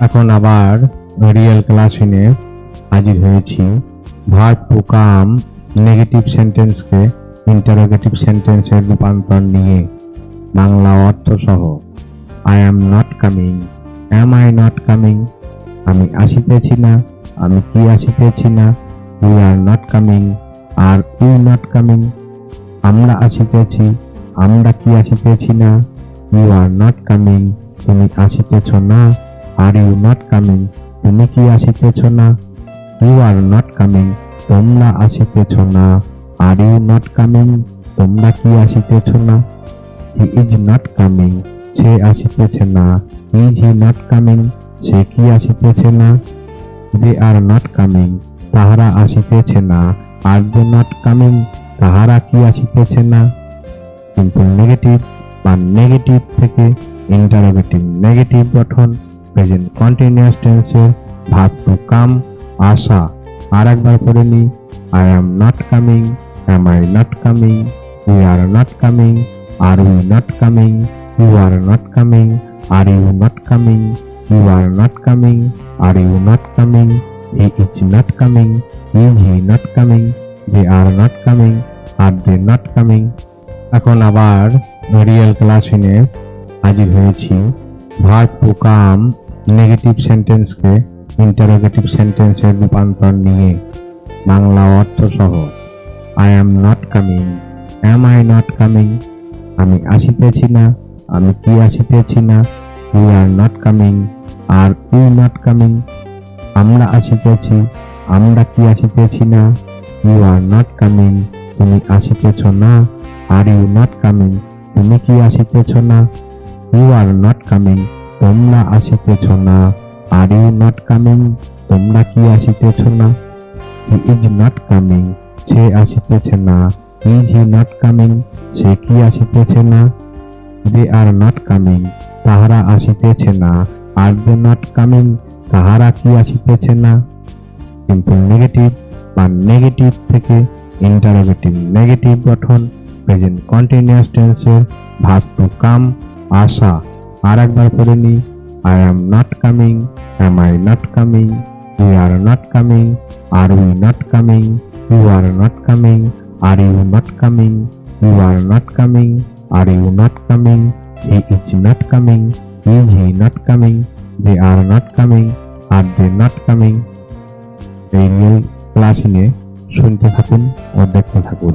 এখন আবার রিয়েল ক্লাসে নিয়ে হাজির হয়েছি। ভার্ব টু কাম নেগেটিভ সেন্টেন্সকে ইন্টারোগেটিভ সেন্টেন্সের রূপান্তর নিয়ে বাংলা অর্থ সহ। I am not coming, am I not coming, আমি আসিতেছি না, আমি কি আসিতেছি না। We are not coming, are we not coming, আমরা আসিতেছি, আমরা কি আসিতেছি না। ইউ আর নট কামিং, তুমি আসিতেছ না। আর ইউ নট কামিং, তুমি কি আসিতেছ না। ইউ আর নট কামিং, তোমরা আসিতেছ না। আর ইউ নট কামিং, তোমরা কি আসিতেছ না। হি ইজ নট কামিং, সে আসিতেছে না। ইজ হি নট কামিং, সে কি আসিতেছে না। দে আর নট কামিং, তাহারা আসিতেছে না। আর দে নট কামিং, তাহারা কি আসিতেছে না। কিন্তু নেগেটিভ বা নেগেটিভ থেকে ইন্টারোগেটিভ নেগেটিভ গঠন প্রেজেন্ট কন্টিনিউয়াস টেন্সের ভার্ব টু কাম আসা। আর একবার পড়ে নি। I am not coming, am I not coming, we are not coming, are we not coming, you are not coming, are you not coming, you are not coming, are you not coming, he is not coming, is he not coming, they are not coming, are they not coming. এখন আবার real ক্লাসে নিয়ে হাজির হয়েছি। Verb to come negative সেন্টেন্সকে interrogative সেন্টেন্সের রূপান্তর নিয়ে বাংলা অর্থ সহ। I am not coming, am I not coming, আমি আসিতেছি না, আমি কি আসিতেছি না। We are not coming, are we not coming, আমরা আসিতেছি, আমরা কি আসিতেছি না। ইউ আর নট কামিং, তুমি আসিতেছ না। আর ইউ নট কামিং, তুমি কি আসিতেছ না। ইউ আর নট কামিং, তোমরা আসিতেছ না। আর ইউ নট কামিং, তোমরা কি আসিতেছ না। হি ইজ নট কামিং, সে আসিতেছে না। ইজ হি নট কামিং, সে কি আসিতেছে না। দে আর নট কামিং, তাহারা আসিতেছে না। আর দে নট কামিং, তাহারা কি আসিতেছে না। কিন্তু নেগেটিভ বা নেগেটিভ থেকে ইন্টারোগেটিভ নেগেটিভ গঠন প্রেজেন্ট কন্টিনিউয়াস টেন্সের ভার্ব টু কাম আসা। আর একবার পড়ে নি। I am not coming, am I not coming, we are not coming, are we not coming, you are not coming, are you not coming, you are not coming, are you not coming, he is not coming, is he not coming, they are not coming, are they not coming. এই real class নিয়ে শুনতে থাকুন ও দেখতে থাকুন।